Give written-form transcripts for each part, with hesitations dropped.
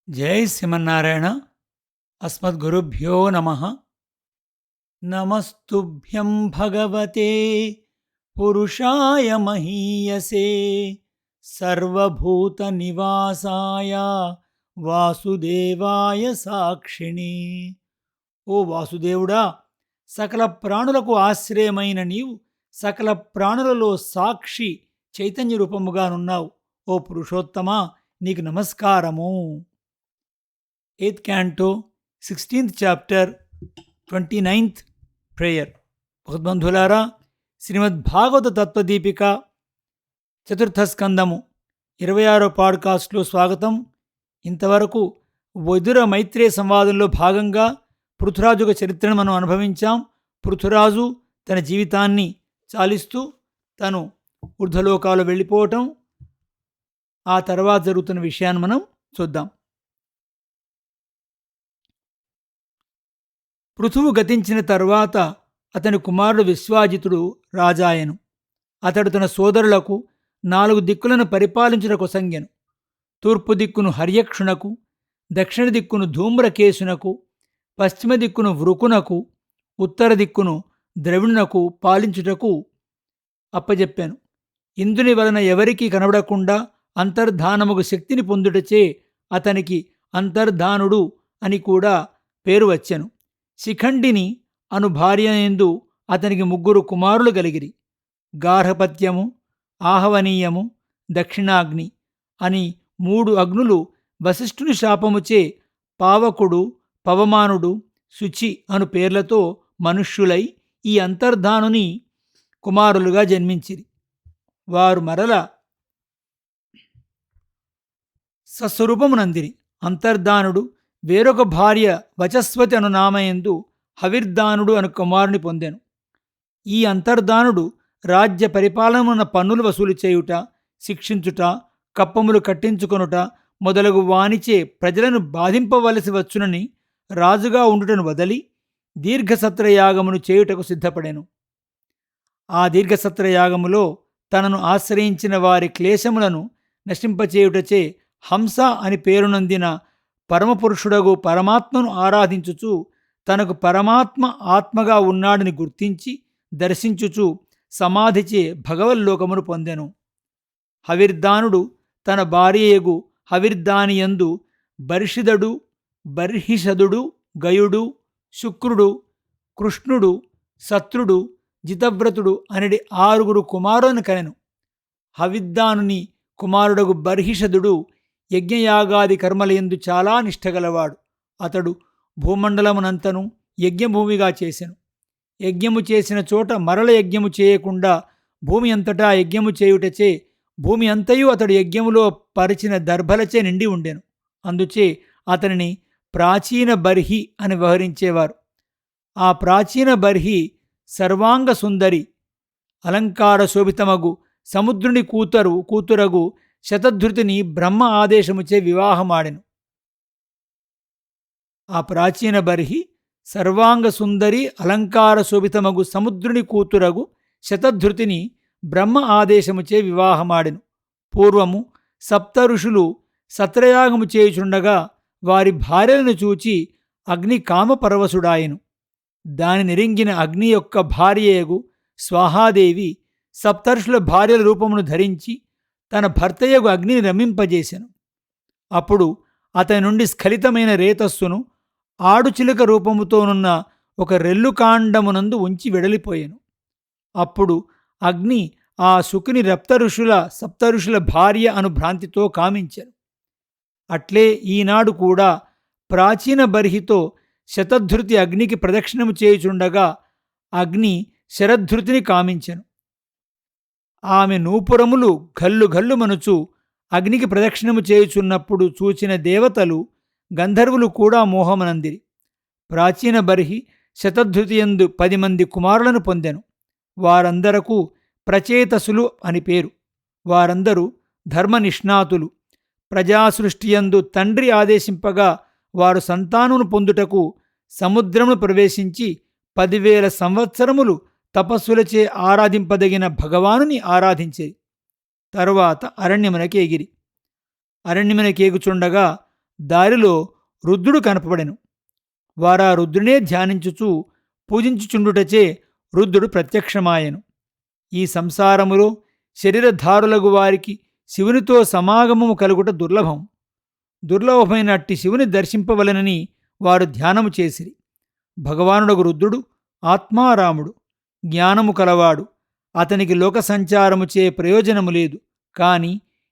జై శ్రీమన్నారాయణ. అస్మద్గురుభ్యో నమ. నమస్తుభ్యం భగవతే పురుషాయ మహీయసే సర్వభూత నివాసాయ వాసుదేవాయ సాక్షిణి. ఓ వాసుదేవుడా, సకల ప్రాణులకు ఆశ్రయమైన నీవు సకల ప్రాణులలో సాక్షి చైతన్య రూపముగానున్నావు. ఓ పురుషోత్తమా, నీకు నమస్కారము. 8th Canto, 16th Chapter, 29th Prayer. భగవద్బంధులారా, Srimad Bhagavata తత్వదీపిక చతుర్థ స్కందము 26వ పాడ్కాస్ట్లో స్వాగతం. ఇంతవరకు వధుర మైత్రేయ సంవాదంలో భాగంగా పృథురాజు యొక్క చరిత్రను మనం అనుభవించాం. పృథురాజు తన జీవితాన్ని చాలిస్తూ తను ఊర్ధ్వలోకాలు వెళ్ళిపోవటం, ఆ తర్వాత జరుగుతున్న విషయాన్ని మనం చూద్దాం. పృథువు గతించిన తర్వాత అతని కుమారుడు విశ్వాజితుడు రాజాయను. అతడు తన సోదరులకు 4 దిక్కులను పరిపాలించుట కొసంగెను. తూర్పు దిక్కును హర్యక్షునకు, దక్షిణ దిక్కును ధూమ్రకేశునకు, పశ్చిమ దిక్కును వృకునకు, ఉత్తర దిక్కును ద్రవిణునకు పాలించుటకు అప్పజెప్పాను. ఇంద్రుని వలన ఎవరికీ కనబడకుండా అంతర్ధానముగు శక్తిని పొందుటచే అతనికి అంతర్ధానుడు అని కూడా పేరు వచ్చెను. శిఖండిని అను భార్యయందు అతనికి 3 కుమారులు కలిగిరి. గార్హపత్యము, ఆహవనీయము, దక్షిణాగ్ని అని 3 అగ్నులు వశిష్ఠుని శాపముచే పావకుడు, పవమానుడు, శుచి అను పేర్లతో మనుష్యులై ఈ అంతర్ధానుని కుమారులుగా జన్మించిరి. వారు మరల సస్వరూపమునందిరి. అంతర్ధానుడు వేరొక భార్య వచస్వతి అను నామయందు హవిర్దానుడు అను కుమారుని పొందెను. ఈ అంతర్ధానుడు రాజ్య పరిపాలనమున పన్నులు వసూలు చేయుట, శిక్షించుట, కప్పములు కట్టించుకొనుట మొదలగు వానిచే ప్రజలను బాధింపవలసి వచ్చునని రాజుగా ఉండుటను వదలి దీర్ఘసత్రయాగమును చేయుటకు సిద్ధపడెను. ఆ దీర్ఘసత్రయాగములో తనను ఆశ్రయించిన వారి క్లేశములను నశింపచేయుటచే హంస అని పేరునొందిన పరమపురుషుడగు పరమాత్మను ఆరాధించుచు తనకు పరమాత్మ ఆత్మగా ఉన్నాడని గుర్తించి దర్శించుచు సమాధిచే భగవల్లోకమును పొందెను. హవిర్దానుడు తన భార్యయగు హవిర్దానియందు బర్షిదడు, బర్హిషదుడు, గయుడు, శుక్రుడు, కృష్ణుడు, సత్రుడు, జితవ్రతుడు అనడి 6 కుమారులను కనెను. హవిర్దానుని కుమారుడగు బర్హిషదుడు యజ్ఞయాగాది కర్మలయందు చాలా నిష్ఠగలవాడు. అతడు భూమండలమునంతను యజ్ఞభూమిగా చేసెను. యజ్ఞము చేసిన చోట మరల యజ్ఞము చేయకుండా భూమి అంతటా యజ్ఞము చేయుటచే భూమి అంతయు అతడు యజ్ఞములో పరిచిన దర్భలచే నిండి ఉండెను. అందుచే అతనిని ప్రాచీన బర్హి అని వ్యవహరించేవారు. ఆ ప్రాచీన బర్హి సర్వాంగ సుందరి, అలంకార శోభితమగు సముద్రుని కూతురగు శతధృతిని బ్రహ్మ ఆదేశముచే వివాహమాడెను. ఆ ప్రాచీన బర్హి సర్వాంగ సుందరి, అలంకార శోభితమగు సముద్రుని కూతురగు శతధృతిని బ్రహ్మ ఆదేశముచే వివాహమాడెను. పూర్వము సప్తఋషులు సత్రయాగము చేయుచుండగా వారి భార్యలను చూచి అగ్ని కామపరవశుడాయెను. దాని నెరింగిన అగ్ని యొక్క భార్యయగు స్వాహాదేవి సప్తర్షుల భార్యల రూపమును ధరించి తన భర్తయగు అగ్నిని రమింపజేసెను. అప్పుడు అతని నుండి స్ఖలితమైన రేతస్సును ఆడుచిలుక రూపముతోనున్న ఒక రెల్లుకాండమునందు ఉంచి వెడలిపోయెను. అప్పుడు అగ్ని ఆ శుకుని సప్తఋషుల భార్య అను భ్రాంతితో కామించెను. అట్లే ఈనాడు కూడా ప్రాచీన బర్హితో శతధృతి అగ్నికి ప్రదక్షిణము చేయుచుండగా అగ్ని శరధృతిని కామించెను. ఆమె నూపురములు గల్లు గల్లు మనుచు అగ్నికి ప్రదక్షిణము చేయుచున్నప్పుడు చూచిన దేవతలు, గంధర్వులు కూడా మోహమనందిరి. ప్రాచీన బర్హి శతధృతియందు 10 మంది కుమారులను పొందెను. వారందరకు ప్రచేతసులు అని పేరు. వారందరూ ధర్మనిష్ణాతులు. ప్రజాసృష్టియందు తండ్రి ఆదేశింపగా వారు సంతానమును పొందుటకు సముద్రమును ప్రవేశించి 10,000 సంవత్సరములు తపస్సులచే ఆరాధింపదగిన భగవానుని ఆరాధించేది. తరువాత అరణ్యమునకేగిరి. అరణ్యమునకేగుచుండగా దారిలో రుద్రుడు కనపబడెను. వారా రుద్రునే ధ్యానించుచూ పూజించుచుండుటచే రుద్రుడు ప్రత్యక్షమాయెను. ఈ సంసారములో శరీరధారులగు వారికి శివునితో సమాగమము కలుగుట దుర్లభం. దుర్లభమైన అట్టి శివుని దర్శింపవలెనని వారు ధ్యానము చేసిరి. భగవానుడగు రుద్రుడు ఆత్మారాముడు, జ్ఞానము కలవాడు. అతనికి లోక సంచారముచే ప్రయోజనము లేదు. కాని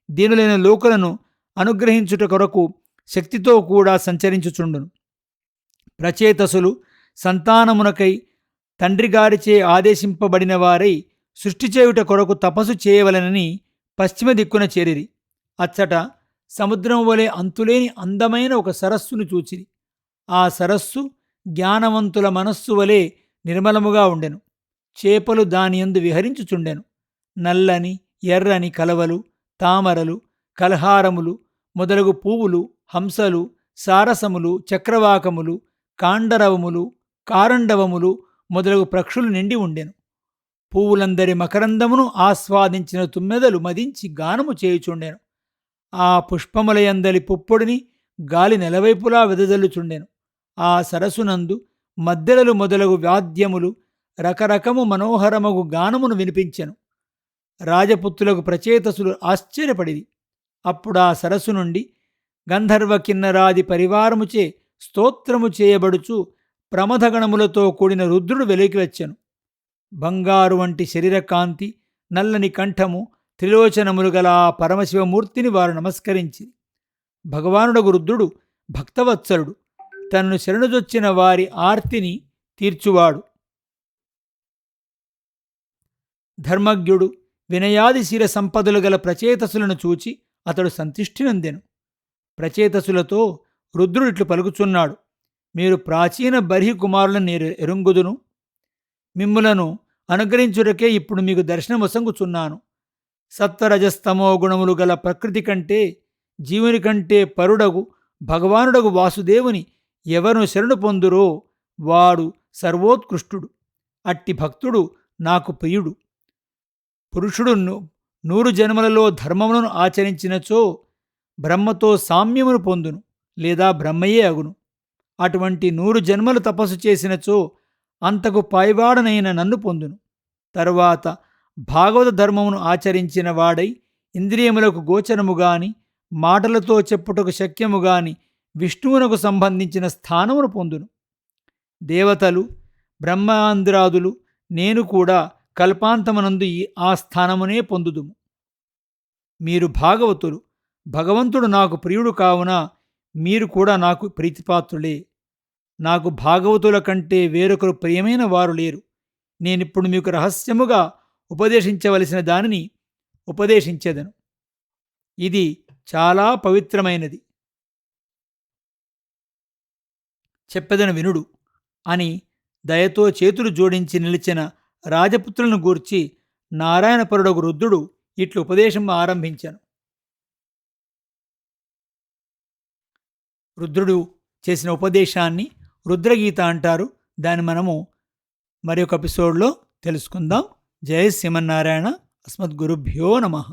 దీనులైన లోకులను అనుగ్రహించుట కొరకు శక్తితో కూడా సంచరించుచుండును. ప్రచేతసులు సంతానమునకై తండ్రిగారిచే ఆదేశింపబడిన వారై సృష్టి చేయుట కొరకు తపస్సు చేయవలెనని పశ్చిమ దిక్కున చేరిరి. అచ్చట సముద్రం వలె అంతులేని అందమైన ఒక సరస్సును చూచిరి. ఆ సరస్సు జ్ఞానవంతుల మనస్సు వలె నిర్మలముగా ఉండెను. చేపలు దానియందు విహరించుచుండెను. నల్లని ఎర్రని కలవలు, తామరలు, కల్హారములు మొదలగు పువ్వులు, హంసలు, సారసములు, చక్రవాకములు, కాండరవములు, కారండవములు మొదలగు పక్షులు నిండి ఉండెను. పువ్వులందరి మకరందమును ఆస్వాదించిన తుమ్మెదలు మదించి గానము చేయుచుండెను. ఆ పుష్పములయందలి పుప్పొడిని గాలి నెలవైపులా వెదజల్లుచుండెను. ఆ సరస్సునందు మద్దెలలు మొదలగు వాద్యములు రకరకము మనోహరమగు గానమును వినిపించెను. రాజపుత్రులకు ప్రచేతసులు ఆశ్చర్యపడిరి. అప్పుడా సరస్సు నుండి గంధర్వ కిన్నరాది పరివారముచే స్తోత్రము చేయబడుచు ప్రమథగణములతో కూడిన రుద్రుడు వెలికి వచ్చెను. బంగారు వంటి శరీరకాంతి, నల్లని కంఠము, త్రిలోచనములు గల ఆ పరమశివమూర్తిని వారు నమస్కరించి, భగవానుడగు రుద్రుడు భక్తవత్సలుడు, తనను శరణుజొచ్చిన వారి ఆర్తిని తీర్చువాడు. ధర్మజ్ఞుడు, వినయాదిశీల సంపదలు గల ప్రచేతసులను చూచి అతడు సంతుష్టి నొందెను. ప్రచేతసులతో రుద్రుడిట్లు పలుకుచున్నాడు: మీరు ప్రాచీన బర్హి కుమారులను నేను ఎరుంగుదును. మిమ్ములను అనుగ్రహించుటకే ఇప్పుడు మీకు దర్శనమొసంగుచున్నాను. సత్వరజస్తమో గుణములు గల ప్రకృతి కంటే, జీవుని కంటే పరుడగు భగవానుడగు వాసుదేవుని ఎవరు శరణు పొందురో వాడు సర్వోత్కృష్టుడు. అట్టి భక్తుడు నాకు ప్రియుడు. పురుషుడు 100 జన్మలలో ధర్మములను ఆచరించినచో బ్రహ్మతో సామ్యమును పొందును, లేదా బ్రహ్మయే అగును. అటువంటి 100 జన్మలు తపస్సు చేసినచో అంతకు పైవాడనైన నన్ను పొందును. తరువాత భాగవత ధర్మమును ఆచరించిన వాడై ఇంద్రియములకు గోచరము గాని, మాటలతో చెప్పుటకు శక్యము గాని విష్ణువునకు సంబంధించిన స్థానమును పొందును. దేవతలు, బ్రహ్మాంధ్రాదులు, నేను కూడా కల్పాంతమునందు ఆ స్థానమునే పొందుదుము. మీరు భాగవతులు. భగవంతుడు నాకు ప్రియుడు కావున మీరు కూడా నాకు ప్రీతిపాత్రులే. నాకు భాగవతుల కంటే వేరొకరు ప్రియమైన వారు లేరు. నేనిప్పుడు మీకు రహస్యముగా ఉపదేశించవలసిన దానిని ఉపదేశించెదను. ఇది చాలా పవిత్రమైనది. చెప్పెదను వినుడు అని దయతో చేతులు జోడించి నిలిచిన రాజపుత్రులను గూర్చి నారాయణపరుడగు రుద్రుడు ఇట్లు ఉపదేశం ఆరంభించాను. రుద్రుడు చేసిన ఉపదేశాన్ని రుద్రగీత అంటారు. దాన్ని మనము మరి ఒక ఎపిసోడ్లో తెలుసుకుందాం. జై శ్రీమన్నారాయణ. అస్మద్గురుభ్యో నమః.